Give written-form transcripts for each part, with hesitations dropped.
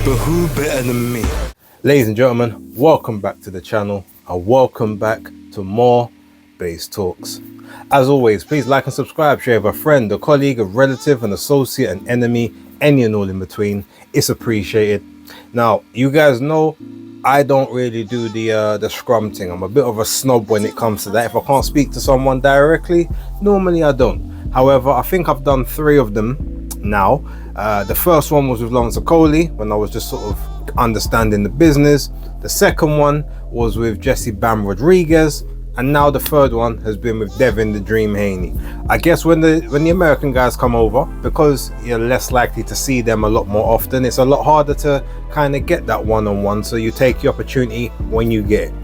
But who better than me? Ladies and gentlemen, welcome back to the channel and welcome back to more Base Talks. As always, please like and subscribe, share with a friend, a colleague, a relative, an associate, an enemy, any and all in between. It's appreciated. Now, you guys know I don't really do the scrum thing. I'm a bit of a snob when it comes to that. If I can't speak to someone directly, normally I don't. However, I think I've done 3 of them now. The first one was with Lawrence Coley when I was just sort of understanding the business. The second one was with Jesse Bam Rodriguez, and now the third one has been with Devin the Dream Haney. I guess when the American guys come over, because you're less likely to see them a lot more often, it's a lot harder to kind of get that one-on-one, so you take the opportunity when you get it.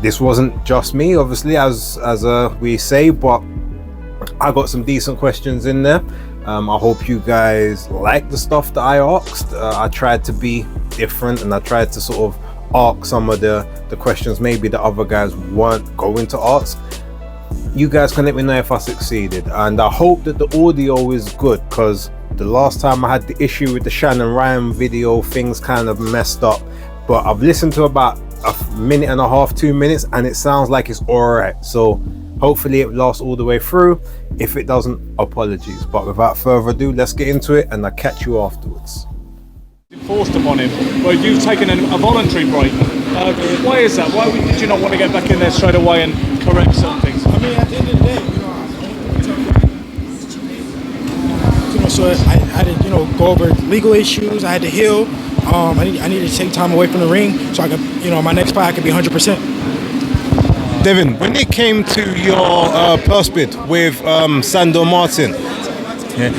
This wasn't just me, obviously, as we say, but I got some decent questions in there. I hope you guys like the stuff that I asked. I tried to be different and I tried to sort of ask some of the questions maybe the other guys weren't going to ask. You guys can let me know if I succeeded, and I hope that the audio is good, because the last time I had the issue with the Shannon Ryan video, things kind of messed up. But I've listened to about a minute and a half, 2 minutes, and it sounds like it's alright. So hopefully it lasts all the way through. If it doesn't, apologies. But without further ado, let's get into it and I'll catch you afterwards. Enforced upon him, but you've taken a voluntary break. Why is that? Why did you not want to get back in there straight away and correct some things? I mean, at the end of the day, so I had to, go over legal issues. I had to heal. I needed to take time away from the ring so I could, my next fight I could be 100%. Devin, when it came to your purse bid with Sandor Martin,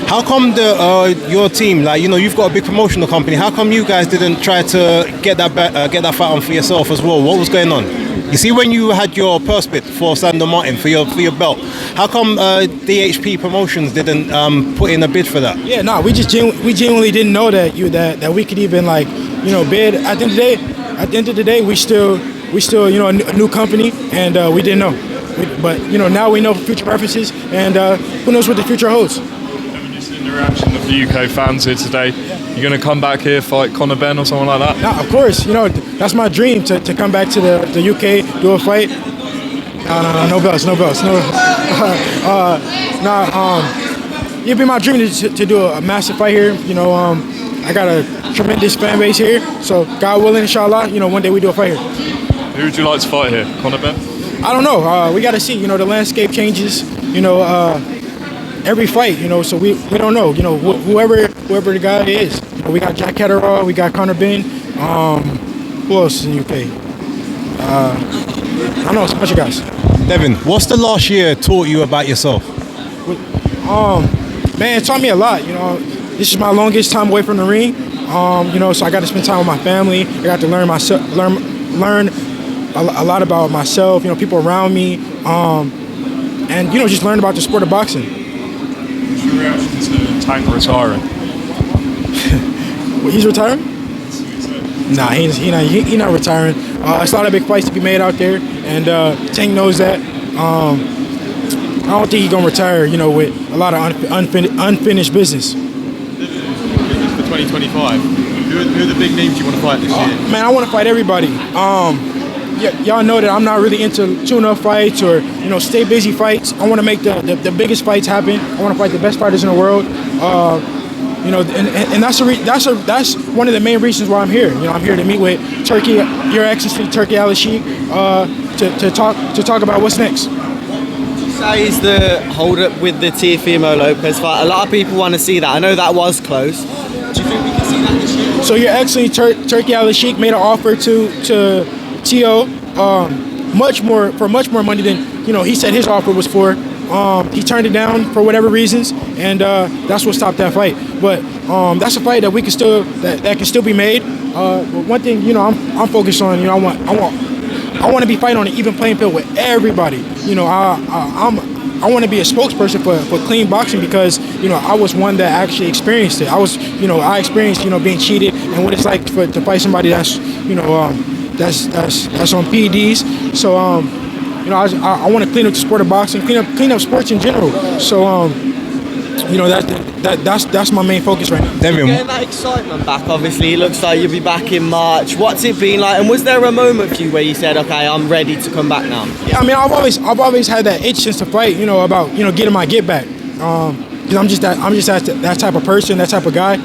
how come your team, you've got a big promotional company, how come you guys didn't try to get that fight on for yourself as well? What was going on? You see, when you had your purse bid for Sandor Martin for your belt, how come DHP Promotions didn't put in a bid for that? Yeah, no, we genuinely didn't know that we could even bid. At the end of the day, we still a new company, and we didn't know. But now we know future preferences, and who knows what the future holds. Haven't you seen the reaction of the UK fans here today? You're going to come back here, fight Conor Benn or someone like that? No, of course. That's my dream, to come back to the UK, do a fight. No belts. It'd be my dream to do a massive fight here. I got a tremendous fan base here, so God willing, inshallah, one day we do a fight here. Who would you like to fight here, Conor Benn? I don't know. We got to see. The landscape changes. Every fight. So we don't know. Whoever the guy is. We got Jack Catterall. We got Conor Benn. Who else in the UK? I don't know. It's a bunch of guys. Devin, what's the last year taught you about yourself? Man, it taught me a lot. This is my longest time away from the ring. So I got to spend time with my family. I got to learn a lot about myself, people around me, and just learn about the sport of boxing. What's your reaction to Tank retiring? He's retiring? Nah, he's not retiring. It's a lot of big fights to be made out there, and Tank knows that. I don't think he's gonna retire, with a lot of unfinished business. For 2025, who are the big names you want to fight this year? Man, I want to fight everybody. Y'all know that I'm not really into tune-up fights or stay busy fights. I want to make the biggest fights happen. I want to fight the best fighters in the world. And that's one of the main reasons why I'm here. I'm here to meet with Turkey, Your Excellency Turkey Al-Sheikh, to talk about what's next. Say is the hold-up with the Teofimo Lopez fight. A lot of people want to see that. I know that was close. Do you think we can see that this year? So Your Excellency Turkey Al-Sheikh made an offer to Teo much more money than he said his offer was for. He turned it down for whatever reasons, and that's what stopped that fight. But that's a fight that we can still that can still be made. But one thing I'm focused on. I want to be fighting on an even playing field with everybody. I want to be a spokesperson for clean boxing, because I was one that actually experienced it. I experienced being cheated and what it's like to fight somebody that's that's on PEDs. So I want to clean up the sport of boxing, clean up sports in general. So that's my main focus right now. Devin, Getting that excitement back, obviously, it looks like you'll be back in March. What's it been like? And was there a moment for you where you said, okay, I'm ready to come back now? Yeah, I mean, I've always had that itch since the fight, about getting my get back. Because I'm just that type of person, that type of guy.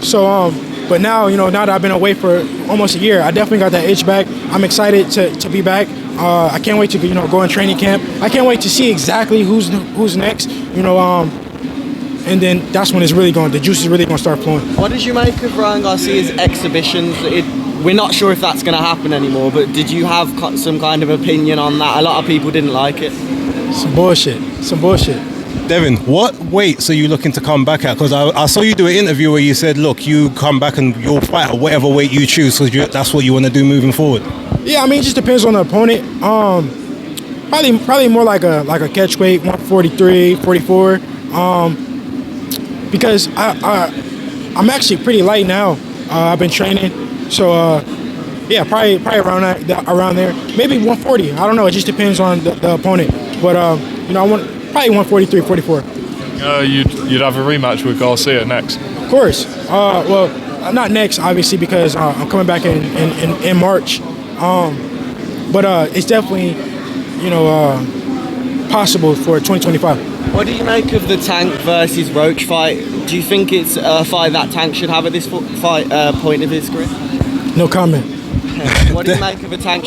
So, but now now that I've been away for almost a year, I definitely got that itch back. I'm excited to be back. I can't wait to go in training camp. I can't wait to see exactly who's next. And then that's when the juice is really going to start flowing. What did you make of Ryan Garcia's exhibitions? We're not sure if that's going to happen anymore, but did you have some kind of opinion on that? A lot of people didn't like it. Some bullshit. Devin, what weights are you looking to come back at? Because I saw you do an interview where you said, look, you come back and you'll fight at whatever weight you choose, because that's what you want to do moving forward. Yeah, I mean, it just depends on the opponent. Probably more like a catch weight, 143, 44. Because I'm actually pretty light now. I've been training, so yeah, probably around there. Maybe 140. I don't know. It just depends on the opponent. But I want probably 143, 44. You'd have a rematch with Garcia next. Of course. Well, not next, obviously, because I'm coming back in March. But it's definitely possible for 2025. What do you make of the Tank versus Roach fight? Do you think it's a fight that Tank should have at this point of his career? No comment. What do you make of a Tank?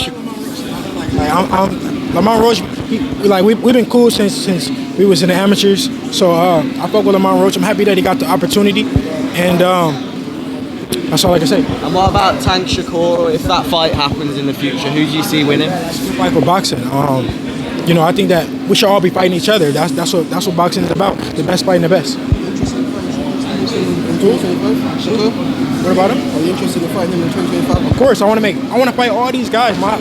Lamont Roach, we've been cool since we was in the amateurs. So I fuck with Lamont Roach. I'm happy that he got the opportunity, and that's all I can say. And what about Tank Shakur? If that fight happens in the future, who do you see winning? Fight for boxing. I think that we should all be fighting each other. That's what boxing is about. The best fighting the best. What about him? Are you interested in fighting him in 2025? Of course, I want to fight all these guys. My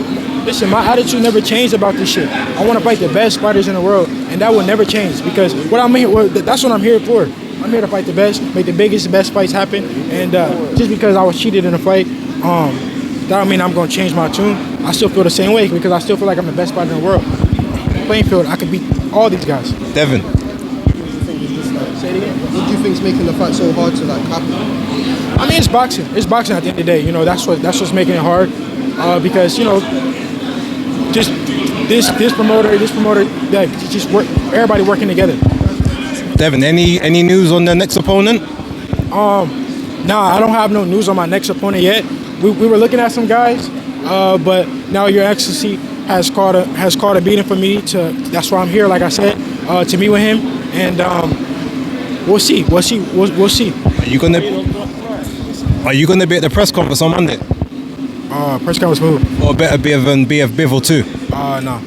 attitude never changed about this shit. I want to fight the best fighters in the world, and that will never change, because that's what I'm here for. I'm here to fight the best, make the best fights happen, and just because I was cheated in a fight, that don't mean I'm going to change my tune. I still feel the same way, because I still feel like I'm the best fighter in the world. Playing field, I could beat all these guys. Devin. Say it again. What do you think is making the fight so hard to happen? I mean, it's boxing. It's boxing at the end of the day. That's what's making it hard. Because just this promoter, that just work. Everybody working together. Devin, any news on the next opponent? Nah, I don't have no news on my next opponent yet. We were looking at some guys, but now Your Excellency has called a meeting for me to. That's why I'm here. Like I said, to meet with him, and we'll see. We'll see. Are you gonna be at the press conference on Monday? Press conference move. Or better be of Bivol too? No.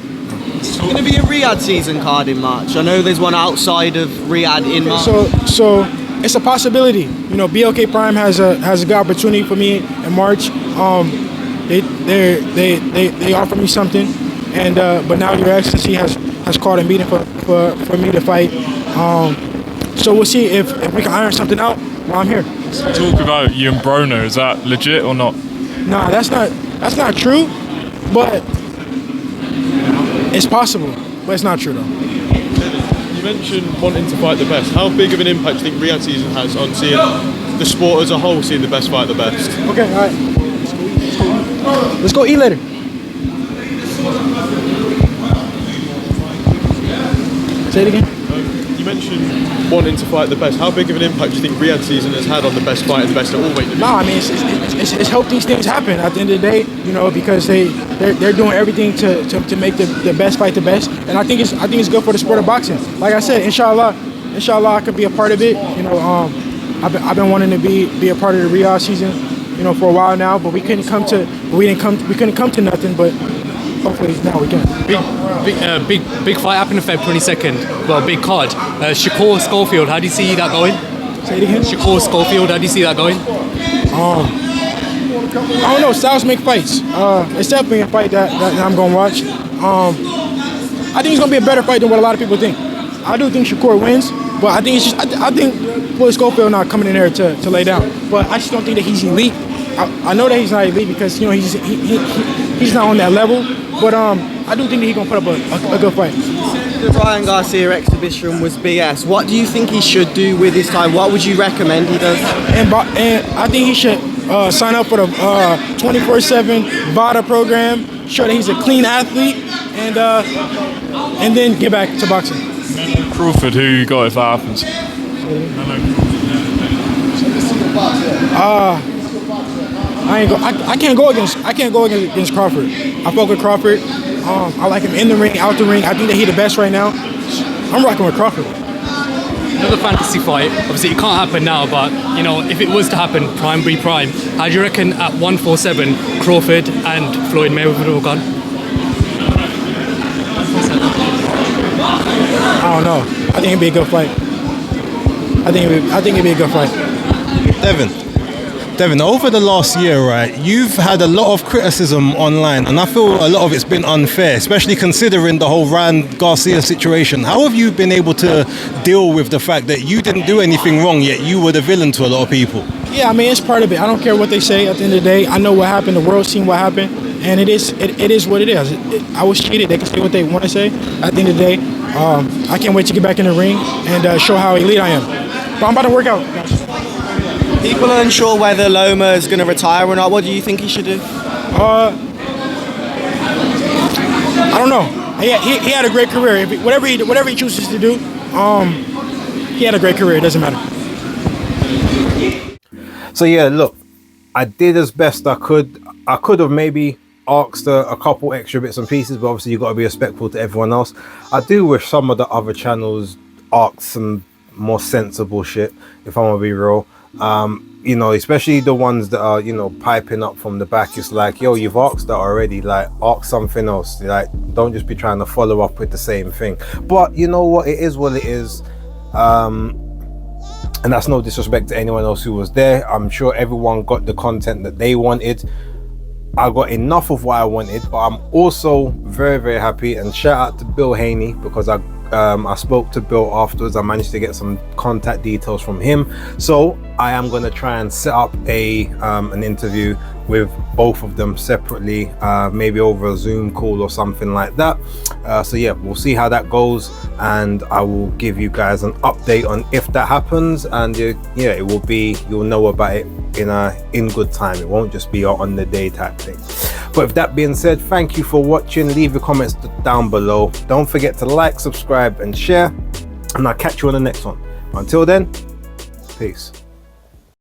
It's going to be a Riyadh season card in March. I know there's one outside of Riyadh in March. So it's a possibility. BLK Prime has a good opportunity for me in March. They offer me something, and but now Your Excellency has called a meeting for me to fight. So we'll see if we can iron something out while I'm here. Talk about you and Broner. Is that legit or not? Nah, that's not true, but it's possible. But it's not true though. You mentioned wanting to fight the best. How big of an impact do you think Riyadh season has on seeing the sport as a whole, seeing the best fight the best? Okay, all right. Let's go eat later. Say it again. You mentioned wanting to fight the best. How big of an impact do you think Riyadh season has had on the best fight and the best at all weight divisions? No, I mean it's helped these things happen at the end of the day, because they're doing everything to make the best fight the best, and I think it's good for the sport of boxing. Like I said, inshallah I could be a part of it. I've been wanting to be a part of the Riyadh season, for a while now, but we couldn't come to nothing, but hopefully now we can. Big fight happened on Feb 22nd. Well, big card. Shakur Schofield, how do you see that going? Say it again. Shakur Schofield, how do you see that going? I don't know. Styles make fights. It's definitely a fight that I'm gonna watch. I think it's gonna be a better fight than what a lot of people think. I do think Shakur wins, but I think it's just I think Floyd Schofield not coming in there to lay down. But I just don't think that he's elite. I know that he's not elite because he's not on that level. But I do think that he's gonna put up a good fight. The Ryan Garcia exhibition was BS. What do you think he should do with his time? What would you recommend he does? And I think he should sign up for the 24/7 VADA program, show that he's a clean athlete, and then get back to boxing. Crawford, who you got if that happens? I can't go against Crawford. I fuck with Crawford. I like him in the ring, out the ring. I think that he's the best right now. I'm rocking with Crawford. Another fantasy fight. Obviously, it can't happen now, but you know, if it was to happen, prime be prime. How do you reckon at 147, Crawford and Floyd Mayweather will gone? I don't know. I think it'd be a good fight. I think it'd be a good fight. Devin, over the last year, right, you've had a lot of criticism online, and I feel a lot of it's been unfair, especially considering the whole Ryan Garcia situation. How have you been able to deal with the fact that you didn't do anything wrong, yet you were the villain to a lot of people? Yeah, I mean, it's part of it. I don't care what they say. At the end of the day, I know what happened. The world's seen what happened, and it is what it is. I was cheated. They can say what they want to say. At the end of the day, I can't wait to get back in the ring and show how elite I am. But I'm about to work out. People are unsure whether Loma is going to retire or not. What do you think he should do? I don't know. He had a great career. Whatever he chooses to do, he had a great career. It doesn't matter. So yeah, look, I did as best I could. I could have maybe asked a couple extra bits and pieces, but obviously you've got to be respectful to everyone else. I do wish some of the other channels asked some more sensible shit, if I'm gonna be real. You know, especially the ones that are, you know, piping up from the back. It's like, yo, you've asked that already. Like, ask something else. Like, don't just be trying to follow up with the same thing. But you know what? It is what it is. And that's no disrespect to anyone else who was there. I'm sure everyone got the content that they wanted. I got enough of what I wanted, but I'm also very, very happy, and shout out to Bill Haney, because I spoke to Bill afterwards. I managed to get some contact details from him, so I am going to try and set up an interview with both of them separately, maybe over a Zoom call or something like that. So yeah, we'll see how that goes, and I will give you guys an update on if that happens. And yeah, it will be, you'll know about it in good time. It won't just be on the day type thing. But with that being said, thank you for watching. Leave your comments down below. Don't forget to like, subscribe and share, and I'll catch you on the next one. Until then, peace.